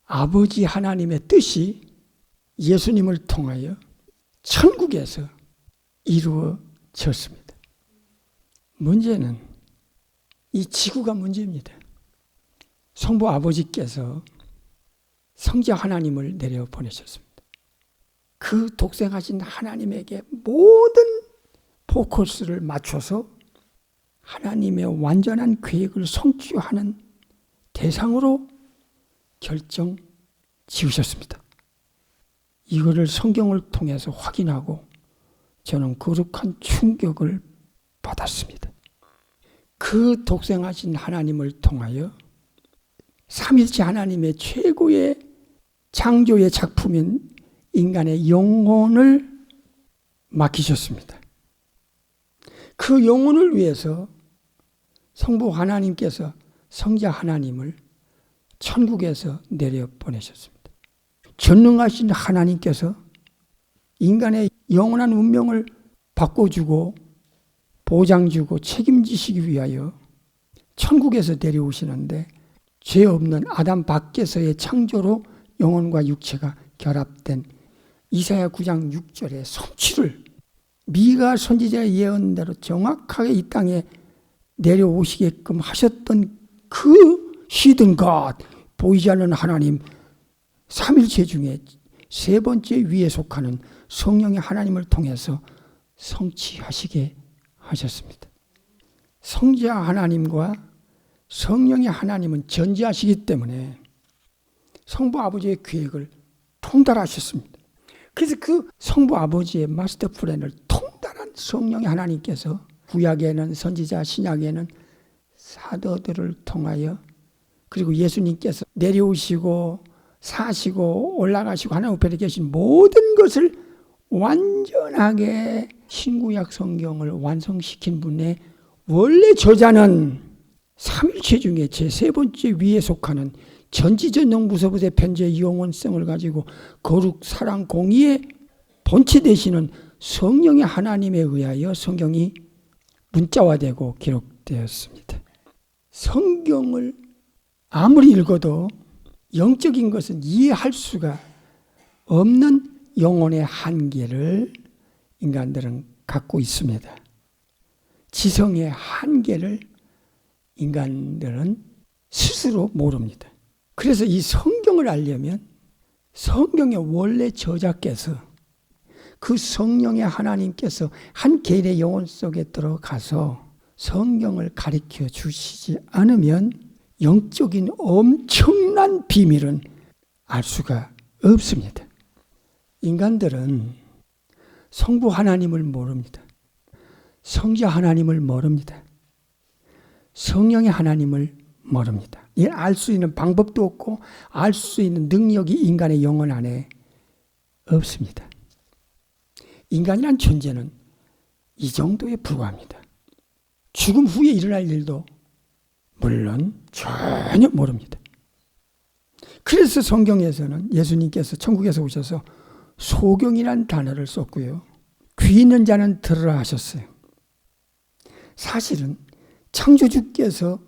아버지 하나님의 뜻이 예수님을 통하여 천국에서 이루어졌습니다. 문제는 이 지구가 문제입니다. 성부 아버지께서 성자 하나님을 내려 보내셨습니다. 그 독생하신 하나님에게 모든 포커스를 맞춰서 하나님의 완전한 계획을 성취하는 대상으로 결정 지으셨습니다. 이거를 성경을 통해서 확인하고 저는 거룩한 충격을 받았습니다. 그 독생하신 하나님을 통하여 삼위일체 하나님의 최고의 창조의 작품인 인간의 영혼을 맡기셨습니다. 그 영혼을 위해서 성부 하나님께서 성자 하나님을 천국에서 내려보내셨습니다. 전능하신 하나님께서 인간의 영원한 운명을 바꿔주고 보장주고 책임지시기 위하여 천국에서 내려오시는데 죄 없는 아담 밖에서의 창조로 영혼과 육체가 결합된 이사야 9장 6절의 성취를 미가 선지자의 예언대로 정확하게 이 땅에 내려오시게끔 하셨던 그 히든 갓, 보이지 않는 하나님 삼일체 중에 세 번째 위에 속하는 성령의 하나님을 통해서 성취하시게 하셨습니다. 성자 하나님과 성령의 하나님은 전지하시기 때문에 성부 아버지의 계획을 통달하셨습니다. 그래서 그 성부 아버지의 마스터 플랜을 통달한 성령의 하나님께서 구약에는 선지자, 신약에는 사도들을 통하여 그리고 예수님께서 내려오시고 사시고 올라가시고 하나님 우편에 계신 모든 것을 완전하게 신구약 성경을 완성시킨 분의 원래 저자는 삼일체 중에 제 세 번째 위에 속하는 전지전능 무서부의 편재의 영원성을 가지고 거룩 사랑 공의의 본체 되시는 성령의 하나님에 의하여 성경이 문자화되고 기록되었습니다. 성경을 아무리 읽어도 영적인 것은 이해할 수가 없는 영혼의 한계를 인간들은 갖고 있습니다. 지성의 한계를 인간들은 스스로 모릅니다. 그래서 이 성경을 알려면 성경의 원래 저자께서 그 성령의 하나님께서 한 개인의 영혼 속에 들어가서 성경을 가르쳐 주시지 않으면 영적인 엄청난 비밀은 알 수가 없습니다. 인간들은 성부 하나님을 모릅니다. 성자 하나님을 모릅니다. 성령의 하나님을 모릅니다. 이걸 알 수 있는 방법도 없고 알 수 있는 능력이 인간의 영혼 안에 없습니다. 인간이란 존재는 이 정도에 불과합니다. 죽음 후에 일어날 일도 물론 전혀 모릅니다. 그래서 성경에서는 예수님께서 천국에서 오셔서 소경이라는 단어를 썼고요. 귀 있는 자는 들으라 하셨어요. 사실은 창조주께서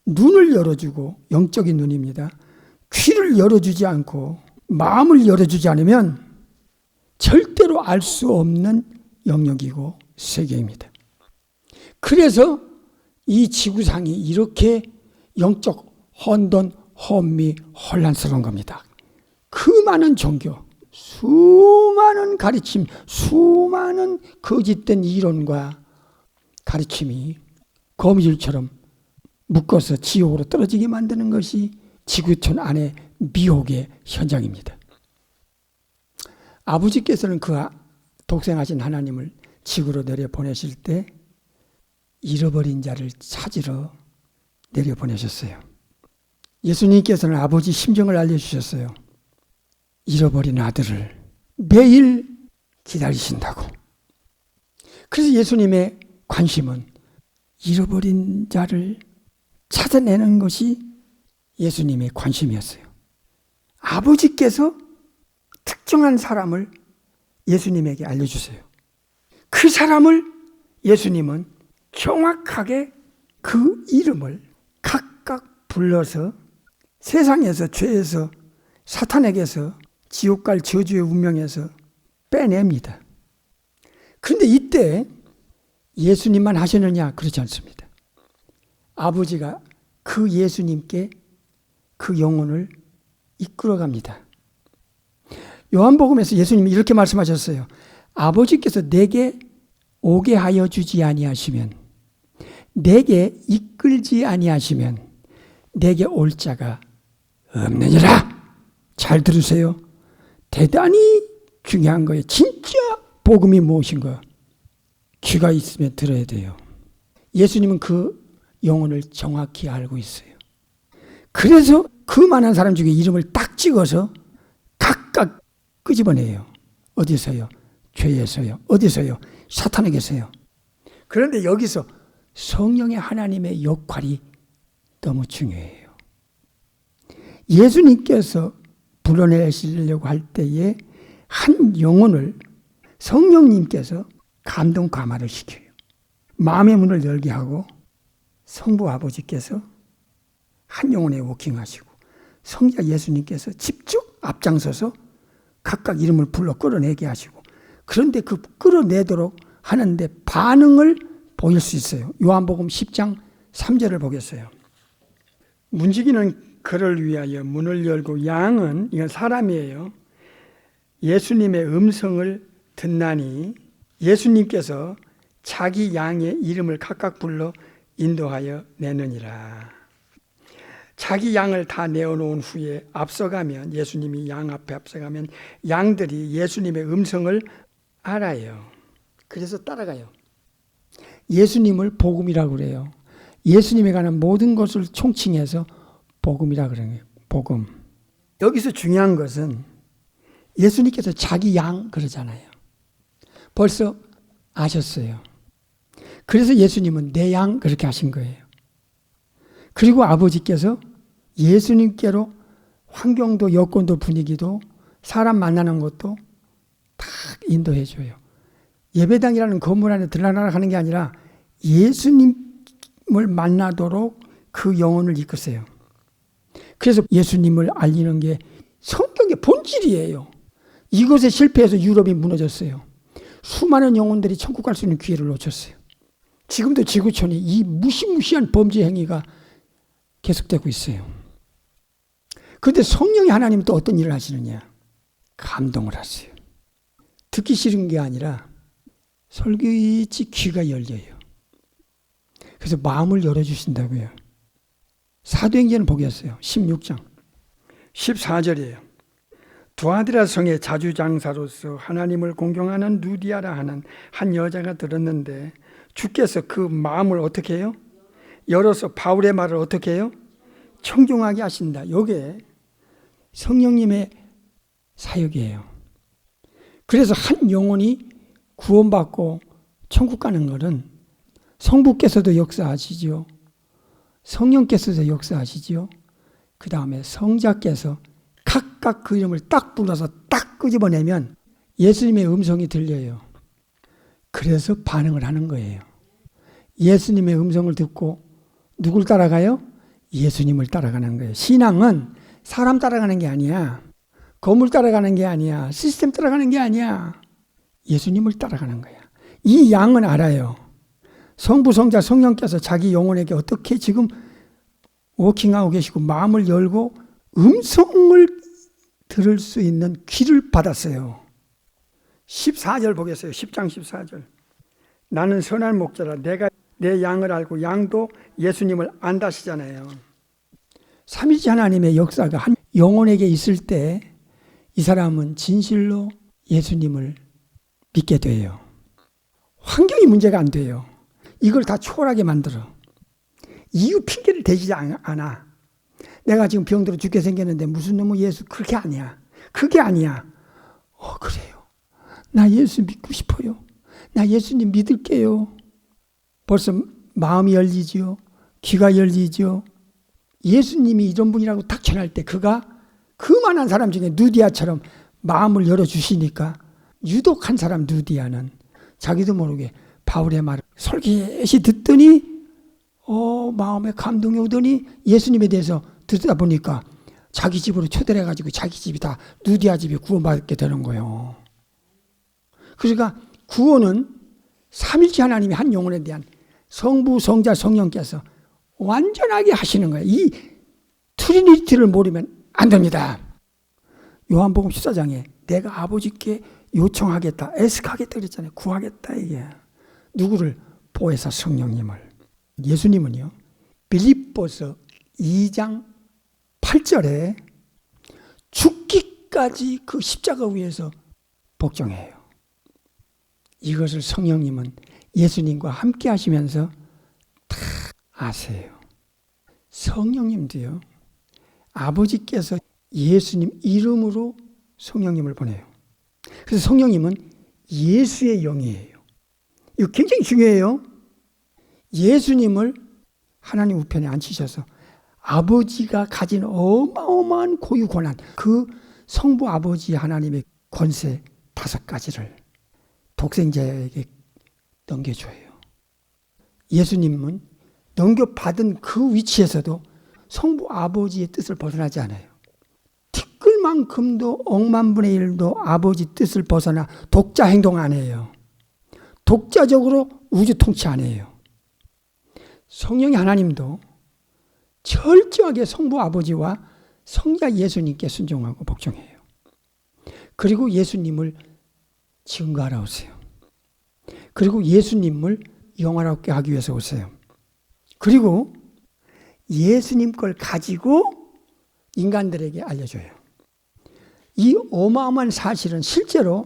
눈을 열어주고 영적인 눈입니다. 귀를 열어주지 않고 마음을 열어주지 않으면 절대로 알 수 없는 영역이고 세계입니다. 그래서 이 지구상이 이렇게 영적 혼돈, 혼미, 혼란스러운 겁니다. 그 많은 종교, 수많은 가르침, 수많은 거짓된 이론과 가르침이 거미줄처럼 묶어서 지옥으로 떨어지게 만드는 것이 지구촌 안의 미혹의 현장입니다. 아버지께서는 그 독생하신 하나님을 지구로 내려보내실 때 잃어버린 자를 찾으러 내려보내셨어요. 예수님께서는 아버지 심정을 알려주셨어요. 잃어버린 아들을 매일 기다리신다고. 그래서 예수님의 관심은 잃어버린 자를 찾아내는 것이 예수님의 관심이었어요. 아버지께서 특정한 사람을 예수님에게 알려주세요. 그 사람을 예수님은 정확하게 그 이름을 각각 불러서 세상에서 죄에서 사탄에게서 지옥 갈 저주의 운명에서 빼냅니다. 그런데 이때 예수님만 하셨느냐? 그렇지 않습니다. 아버지가 그 예수님께 그 영혼을 이끌어갑니다. 요한복음에서 예수님이 이렇게 말씀하셨어요. 아버지께서 내게 오게 하여 주지 아니하시면, 내게 이끌지 아니하시면 내게 올 자가 없느니라. 잘 들으세요. 대단히 중요한 거예요. 진짜 복음이 무엇인가 귀가 있으면 들어야 돼요. 예수님은 그 영혼을 정확히 알고 있어요. 그래서 그 많은 사람 중에 이름을 딱 찍어서 각각 끄집어내요. 어디서요? 죄에서요. 어디서요? 사탄에게서요. 그런데 여기서 성령의 하나님의 역할이 너무 중요해요. 예수님께서 불어내시려고 할 때에 한 영혼을 성령님께서 감동 감화를 시켜요. 마음의 문을 열게 하고 성부 아버지께서 한 영혼에 워킹하시고 성자 예수님께서 직접 앞장서서 각각 이름을 불러 끌어내게 하시고, 그런데 그 끌어내도록 하는데 반응을 보일 수 있어요. 요한복음 10장 3절을 보겠어요. 문지기는 그를 위하여 문을 열고 양은, 이건 사람이에요, 예수님의 음성을 듣나니 예수님께서 자기 양의 이름을 각각 불러 인도하여 내느니라. 자기 양을 다 내어놓은 후에 앞서가면, 예수님이 양 앞에 앞서가면 양들이 예수님의 음성을 알아요. 그래서 따라가요. 예수님을 복음이라고 그래요. 예수님에 관한 모든 것을 총칭해서 복음이라고 그래요. 복음. 여기서 중요한 것은 예수님께서 자기 양 그러잖아요. 벌써 아셨어요. 그래서 예수님은 내 양 그렇게 하신 거예요. 그리고 아버지께서 예수님께로 환경도 여건도 분위기도 사람 만나는 것도 다 인도해 줘요. 예배당이라는 건물 안에 들락날락 하는 게 아니라 예수님을 만나도록 그 영혼을 이끄세요. 그래서 예수님을 알리는 게 성경의 본질이에요. 이것에 실패해서 유럽이 무너졌어요. 수많은 영혼들이 천국 갈 수 있는 기회를 놓쳤어요. 지금도 지구촌이 이 무시무시한 범죄 행위가 계속되고 있어요. 그런데 성령의 하나님은 또 어떤 일을 하시느냐? 감동을 하세요. 듣기 싫은 게 아니라 솔깃이 귀가 열려요. 그래서 마음을 열어주신다고요. 사도행전을 보겠어요. 16장 14절이에요. 두아디라 성의 자주장사로서 하나님을 공경하는 누디아라 하는 한 여자가 들었는데 주께서 그 마음을 어떻게 해요? 열어서 바울의 말을 어떻게 해요? 청종하게 하신다. 이게 성령님의 사역이에요. 그래서 한 영혼이 구원받고 천국 가는 것은 성부께서도 역사하시죠. 성령께서도 역사하시죠. 그 다음에 성자께서 각각 그 이름을 딱 불러서 딱 끄집어내면 예수님의 음성이 들려요. 그래서 반응을 하는 거예요. 예수님의 음성을 듣고 누굴 따라가요? 예수님을 따라가는 거예요. 신앙은 사람 따라가는 게 아니야. 건물 따라가는 게 아니야. 시스템 따라가는 게 아니야. 예수님을 따라가는 거야. 이 양은 알아요. 성부, 성자, 성령께서 자기 영혼에게 어떻게 지금 워킹하고 계시고 마음을 열고 음성을 들을 수 있는 귀를 받았어요. 14절 보겠어요. 10장 14절. 나는 선한 목자라 내가 내 양을 알고 양도 예수님을 안다시잖아요. 삼위일체 하나님의 역사가 한 영혼에게 있을 때 이 사람은 진실로 예수님을 믿게 돼요. 환경이 문제가 안 돼요. 이걸 다 초월하게 만들어. 이유 핑계를 대지 않아. 내가 지금 병들어 죽게 생겼는데 무슨 놈의 예수, 그렇게 아니야. 그게 아니야. 그래요. 나 예수 믿고 싶어요. 나 예수님 믿을게요. 벌써 마음이 열리지요. 귀가 열리지요. 예수님이 이런 분이라고 딱 전할 때 그가 그 많은 사람 중에 누디아처럼 마음을 열어주시니까 유독 한 사람 누디아는 자기도 모르게 바울의 말을 솔깃이 듣더니 마음에 감동이 오더니 예수님에 대해서 듣다 보니까 자기 집으로 초대를 해가지고 자기 집이 다 누디아 집이 구원받게 되는 거예요. 그러니까 구원은 삼일체 하나님이 한 영혼에 대한 성부, 성자, 성령께서 완전하게 하시는 거예요. 이 트리니티를 모르면 안 됩니다. 요한복음 14장에 내가 아버지께 요청하겠다, 애석하겠다 그랬잖아요. 구하겠다 이게. 누구를? 보혜사 성령님을. 예수님은요, 빌립보서 2장 8절에 죽기까지 그 십자가 위에서 복종해요. 이것을 성령님은 예수님과 함께 하시면서 다 아세요. 성령님도요, 아버지께서 예수님 이름으로 성령님을 보내요. 그래서 성령님은 예수의 영이에요. 이거 굉장히 중요해요. 예수님을 하나님 우편에 앉히셔서 아버지가 가진 어마어마한 고유 권한, 그 성부 아버지 하나님의 권세 5가지를 독생자에게 넘겨줘요. 예수님은 넘겨받은 그 위치에서도 성부 아버지의 뜻을 벗어나지 않아요. 티끌만큼도 억만분의 1도 아버지 뜻을 벗어나 독자 행동 안 해요. 독자적으로 우주 통치 안 해요. 성령의 하나님도 철저하게 성부 아버지와 성자 예수님께 순종하고 복종해요. 그리고 예수님을 증거하러 오세요. 그리고 예수님을 영화롭게 하기 위해서 오세요. 그리고 예수님 걸 가지고 인간들에게 알려줘요. 이 어마어마한 사실은 실제로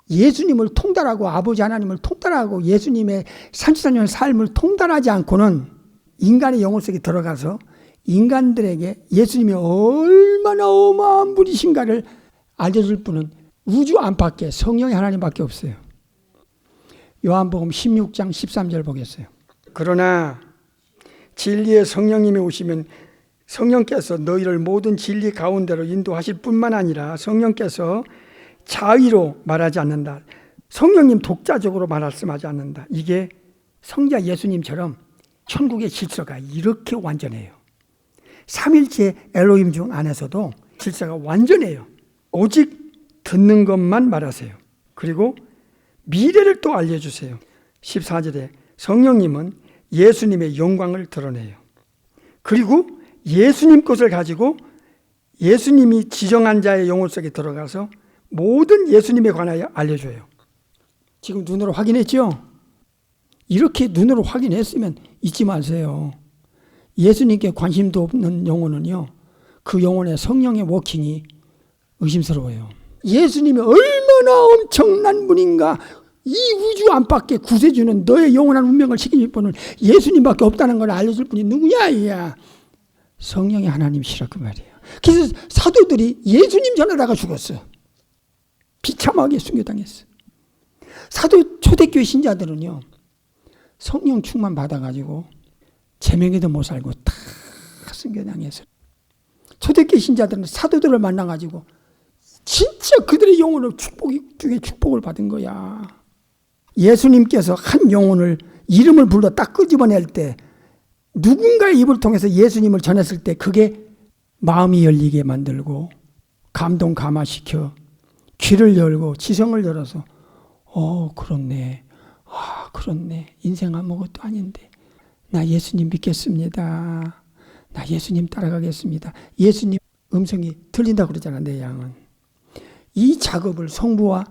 예수님을 통달하고 아버지 하나님을 통달하고 예수님의 33년 삶을 통달하지 않고는 인간의 영혼 속에 들어가서 인간들에게 예수님이 얼마나 어마어마한 분이신가를 알려줄 분은 우주 안팎에 성령의 하나님밖에 없어요. 요한복음 16장 13절 보겠어요. 그러나 진리의 성령님이 오시면 성령께서 너희를 모든 진리 가운데로 인도하실 뿐만 아니라 성령께서 자의로 말하지 않는다. 성령님 독자적으로 말씀하지 않는다. 이게 성자 예수님처럼 천국의 질서가 이렇게 완전해요. 삼일체 엘로힘 중 안에서도 질서가 완전해요. 오직 듣는 것만 말하세요. 그리고 미래를 또 알려주세요. 14절에 성령님은 예수님의 영광을 드러내요. 그리고 예수님 것을 가지고 예수님이 지정한 자의 영혼 속에 들어가서 모든 예수님에 관하여 알려줘요. 지금 눈으로 확인했죠? 이렇게 눈으로 확인했으면 잊지 마세요. 예수님께 관심도 없는 영혼은요, 그 영혼의 성령의 워킹이 의심스러워요. 예수님이 얼마나 엄청난 분인가, 이 우주 안팎에 구세주는 너의 영원한 운명을 책임질 분은 예수님밖에 없다는 걸 알려줄 분이 누구야? 이야. 성령의 하나님이시라 그 말이에요. 그래서 사도들이 예수님 전하다가 죽었어요. 비참하게 순교당했어요. 사도 초대교회 신자들은요, 성령 충만 받아가지고 제명에도 못 살고 다 순교당했어요. 초대교회 신자들은 사도들을 만나가지고 진짜 그들의 영혼을 축복을 받은 거야. 예수님께서 한 영혼을 이름을 불러 딱 끄집어낼 때 누군가의 입을 통해서 예수님을 전했을 때 그게 마음이 열리게 만들고 감동 감화시켜 귀를 열고 지성을 열어서 그렇네. 그렇네. 인생 아무것도 아닌데 나 예수님 믿겠습니다. 나 예수님 따라가겠습니다. 예수님 음성이 들린다고 그러잖아. 내 양은. 이 작업을 성부와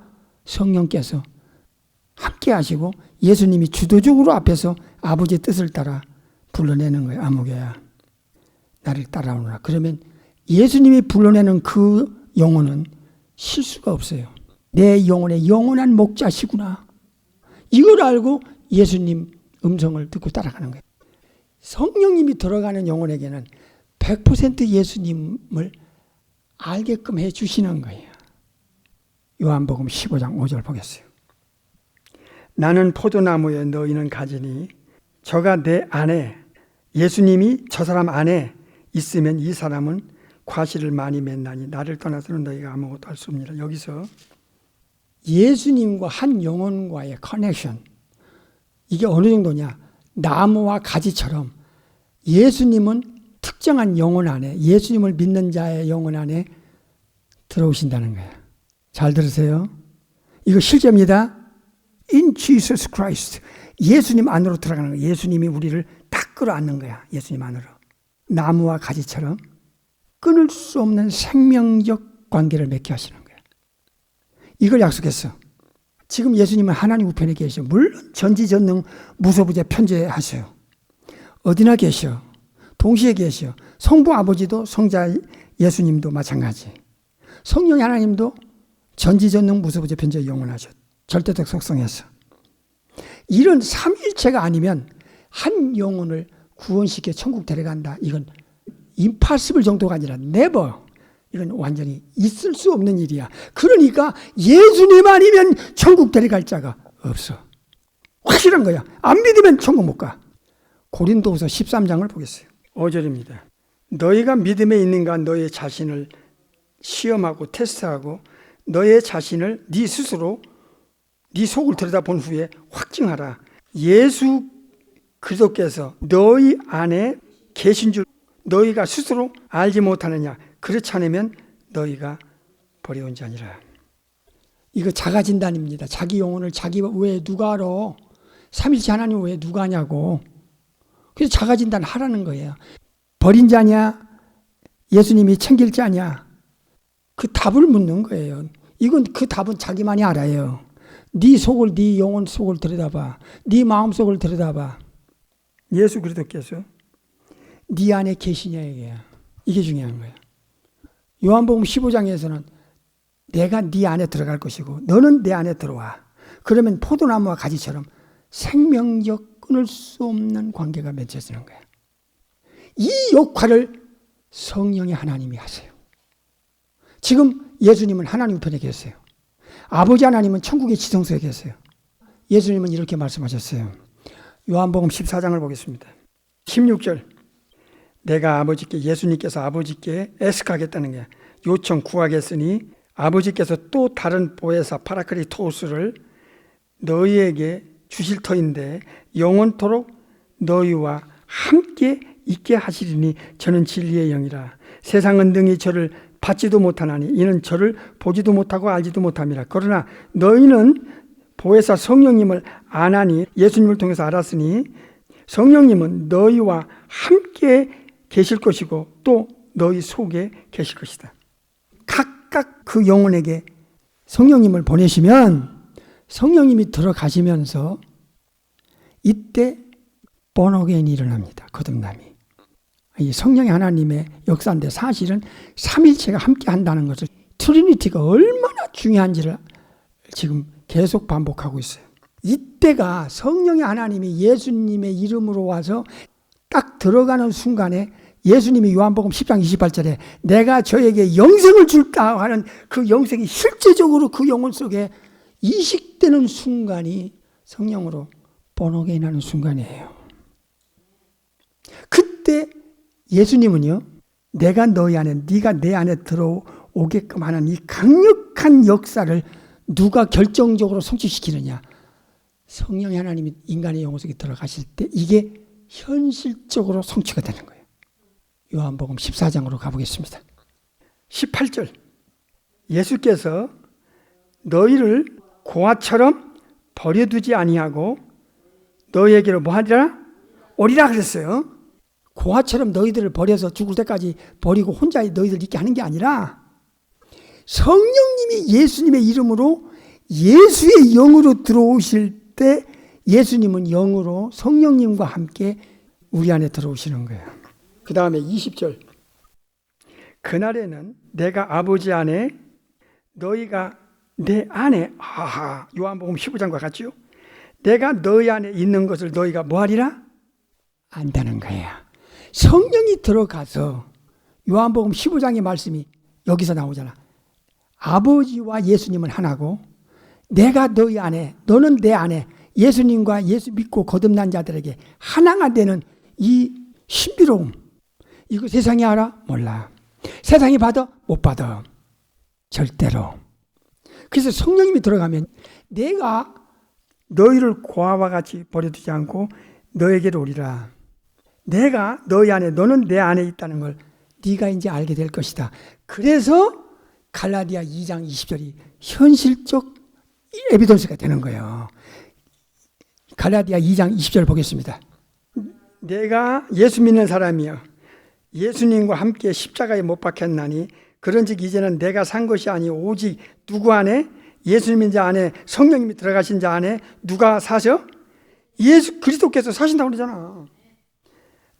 성령께서 함께 하시고 예수님이 주도적으로 앞에서 아버지의 뜻을 따라 불러내는 거예요. 아무개야 나를 따라오너라. 그러면 예수님이 불러내는 그 영혼은 실수가 없어요. 내 영혼의 영원한 목자시구나. 이걸 알고 예수님 음성을 듣고 따라가는 거예요. 성령님이 들어가는 영혼에게는 100% 예수님을 알게끔 해주시는 거예요. 요한복음 15장 5절 보겠어요. 나는 포도나무에 너희는 가지니 저가 내 안에 예수님이 저 사람 안에 있으면 이 사람은 과실을 많이 맺나니 나를 떠나서는 너희가 아무것도 할 수 없느니라. 여기서 예수님과 한 영혼과의 커넥션, 이게 어느 정도냐. 나무와 가지처럼 예수님은 특정한 영혼 안에, 예수님을 믿는 자의 영혼 안에 들어오신다는 거예요. 잘 들으세요. 이거 실제입니다. In Jesus Christ. 예수님 안으로 들어가는 거예요. 예수님이 우리를 딱 끌어안는 거야. 예수님 안으로. 나무와 가지처럼 끊을 수 없는 생명적 관계를 맺게 하시는 거예요. 이걸 약속했어. 지금 예수님은 하나님 우편에 계셔. 물론 전지전능 무소부재 편재하셔요. 어디나 계셔. 동시에 계셔. 성부 아버지도 성자 예수님도 마찬가지. 성령 하나님도 전지전능 무소부재 편재 영원하셔. 절대적 속성에서. 이런 삼일체가 아니면 한 영혼을 구원시켜 천국 데려간다. 이건 impossible 정도가 아니라 never. 이건 완전히 있을 수 없는 일이야. 그러니까 예수님 아니면 천국 데려갈 자가 없어. 확실한 거야. 안 믿으면 천국 못 가. 고린도후서 13장을 보겠어요. 5절입니다. 너희가 믿음에 있는가 너의 자신을 시험하고 테스트하고 너의 자신을 네 스스로 네 속을 들여다본 후에 확증하라. 예수 그리스도께서 너희 안에 계신 줄 너희가 스스로 알지 못하느냐. 그렇지 않으면 너희가 버려온 자니라. 이거 자가진단입니다. 자기 영혼을 자기 외에 누가 알아? 삼일체 하나님 외에 누가 아냐고. 그래서 자가진단 하라는 거예요. 버린 자냐? 예수님이 챙길 자냐? 그 답을 묻는 거예요. 이건 그 답은 자기만이 알아요. 네 속을, 네 영혼 속을 들여다봐. 네 마음 속을 들여다봐. 예수 그리스도께서 네 안에 계시냐 이게야. 이게 중요한 거야. 요한복음 15장에서는 내가 네 안에 들어갈 것이고 너는 내 안에 들어와. 그러면 포도나무와 가지처럼 생명적 끊을 수 없는 관계가 맺혀지는 거야. 이 역할을 성령의 하나님이 하세요. 지금 예수님은 하나님 편에 계세요. 아버지 하나님은 천국의 지성소에 계세요. 예수님은 이렇게 말씀하셨어요. 요한복음 14장을 보겠습니다. 16절. 내가 아버지께, 예수님께서 아버지께 애석하겠다는 게 요청 구하겠으니 아버지께서 또 다른 보혜사 파라크리토스를 너희에게 주실 터인데 영원토록 너희와 함께 있게 하시리니 저는 진리의 영이라. 세상은 능히 저를 받지도 못하나니 이는 저를 보지도 못하고 알지도 못함이라. 그러나 너희는 보혜사 성령님을 아나니 예수님을 통해서 알았으니 성령님은 너희와 함께 계실 것이고 또 너희 속에 계실 것이다. 각각 그 영혼에게 성령님을 보내시면 성령님이 들어가시면서 이때 번어게인이 일어납니다. 거듭남이. 이 성령의 하나님의 역사인데 사실은 삼일체가 함께 한다는 것을 트리니티가 얼마나 중요한지를 지금 계속 반복하고 있어요. 이때가 성령의 하나님이 예수님의 이름으로 와서 딱 들어가는 순간에 예수님이 요한복음 10장 28절에 내가 저에게 영생을 줄까 하는 그 영생이 실제적으로 그 영혼 속에 이식되는 순간이 성령으로 번어게인 하는 순간이에요. 그때 예수님은요, 내가 너희 안에, 네가 내 안에 들어오게끔 하는 이 강력한 역사를 누가 결정적으로 성취시키느냐? 성령의 하나님이 인간의 영혼 속에 들어가실 때 이게 현실적으로 성취가 되는 거예요. 요한복음 14장으로 가보겠습니다. 18절. 예수께서 너희를 고아처럼 버려두지 아니하고 너희에게로 뭐 하리라? 오리라 그랬어요. 고아처럼 너희들을 버려서 죽을 때까지 버리고 혼자 너희들 있게 하는 게 아니라 성령님이 예수님의 이름으로 예수의 영으로 들어오실 때 예수님은 영으로 성령님과 함께 우리 안에 들어오시는 거예요. 그 다음에 20절. 그날에는 내가 아버지 안에 너희가 내 안에 요한복음 15장과 같죠? 내가 너희 안에 있는 것을 너희가 뭐하리라? 안다는 거야. 성령이 들어가서 요한복음 15장의 말씀이 여기서 나오잖아. 아버지와 예수님은 하나고 내가 너희 안에 너는 내 안에 예수님과 예수 믿고 거듭난 자들에게 하나가 되는 이 신비로움. 이거 세상이 알아? 몰라. 세상이 받아? 못 받아. 절대로. 그래서 성령님이 들어가면 내가 너희를 고아와 같이 버려두지 않고 너에게로 오리라. 내가 너희 안에 너는 내 안에 있다는 걸 네가 이제 알게 될 것이다. 그래서 갈라디아 2장 20절이 현실적 에비던스가 되는 거예요. 갈라디아 2장 20절 보겠습니다. 내가 예수 믿는 사람이여 예수님과 함께 십자가에 못 박혔나니 그런즉 이제는 내가 산 것이 아니 오직 누구 안에 예수님인 자 안에 성령님이 들어가신 자 안에 누가 사셔? 예수 그리스도께서 사신다고 그러잖아.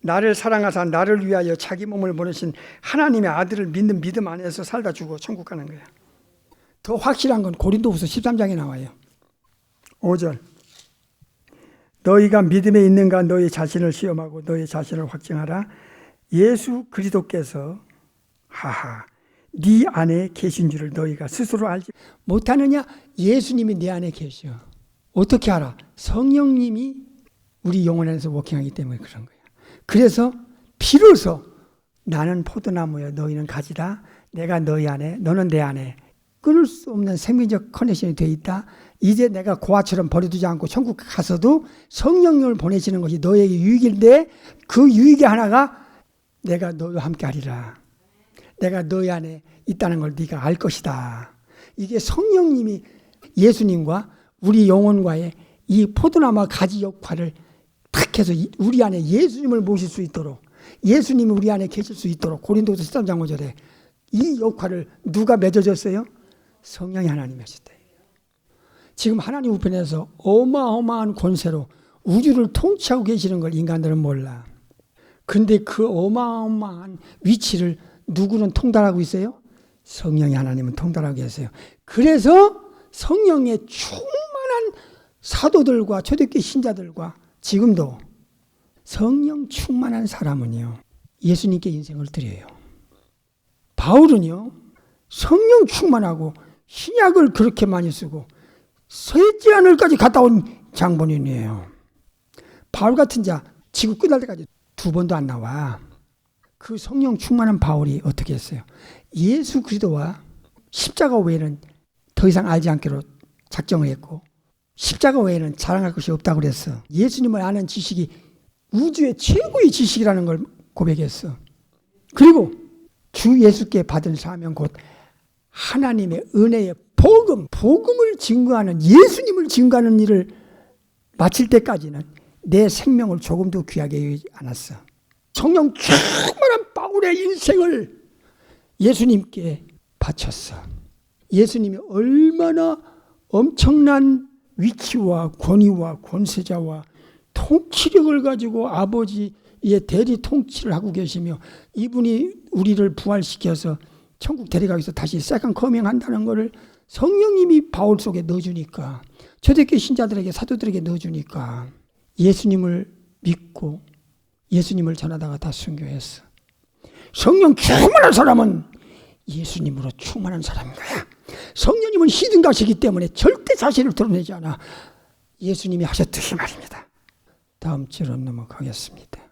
나를 사랑하사 나를 위하여 자기 몸을 보내신 하나님의 아들을 믿는 믿음 안에서 살다 죽어 천국 가는 거야. 더 확실한 건 고린도후서 13장에 나와요. 5절 너희가 믿음에 있는가 너희 자신을 시험하고 너희 자신을 확증하라. 예수 그리스도께서 네 안에 계신 줄을 너희가 스스로 알지 못하느냐? 예수님이 내 안에 계셔. 어떻게 알아? 성령님이 우리 영혼 안에서 워킹하기 때문에 그런 거야. 그래서 비로소 나는 포도나무여 너희는 가지라. 내가 너희 안에 너는 내 안에 끊을 수 없는 생명적 커넥션이 되어 있다. 이제 내가 고아처럼 버려두지 않고 천국 가서도 성령님을 보내시는 것이 너에게 유익인데 그 유익의 하나가 내가 너희와 함께 하리라. 내가 너희 안에 있다는 걸 네가 알 것이다. 이게 성령님이 예수님과 우리 영혼과의 이 포도나무 가지 역할을 탁 해서 우리 안에 예수님을 모실 수 있도록 예수님이 우리 안에 계실 수 있도록 고린도서 13장 5절에 이 역할을 누가 맺어줬어요? 성령이 하나님이 하셨다. 지금 하나님 우편에서 어마어마한 권세로 우주를 통치하고 계시는 걸 인간들은 몰라. 근데 그 어마어마한 위치를 누구는 통달하고 있어요? 성령이 하나님은 통달하고 계세요. 그래서 성령의 충만한 사도들과 초대교회 신자들과 지금도 성령 충만한 사람은요 예수님께 인생을 드려요. 바울은요 성령 충만하고 신약을 그렇게 많이 쓰고 셋째 하늘까지 갔다 온 장본인이에요. 바울 같은 자 지구 끝날 때까지 2번도 안 나와. 그 성령 충만한 바울이 어떻게 했어요? 예수 그리스도와 십자가 외에는 더 이상 알지 않기로 작정을 했고 십자가 외에는 자랑할 것이 없다고 그랬어. 예수님을 아는 지식이 우주의 최고의 지식이라는 걸 고백했어. 그리고 주 예수께 받은 사명 곧 하나님의 은혜의 복음을 증거하는 예수님을 증거하는 일을 마칠 때까지는 내 생명을 조금도 귀하게 여기지 않았어. 성령 충만한 바울의 인생을 예수님께 바쳤어. 예수님이 얼마나 엄청난 위치와 권위와 권세자와 통치력을 가지고 아버지의 대리 통치를 하고 계시며 이분이 우리를 부활시켜서 천국 데려가기 위해서 다시 세컨 커밍 한다는 것을 성령님이 바울 속에 넣어주니까 초대교회 신자들에게 사도들에게 넣어주니까 예수님을 믿고 예수님을 전하다가 다 순교했어. 성령 충만한 사람은 예수님으로 충만한 사람인 거야. 성령님은 히든가시기 때문에 절대 자신을 드러내지 않아. 예수님이 하셨듯이 말입니다. 다음 주로 넘어가겠습니다.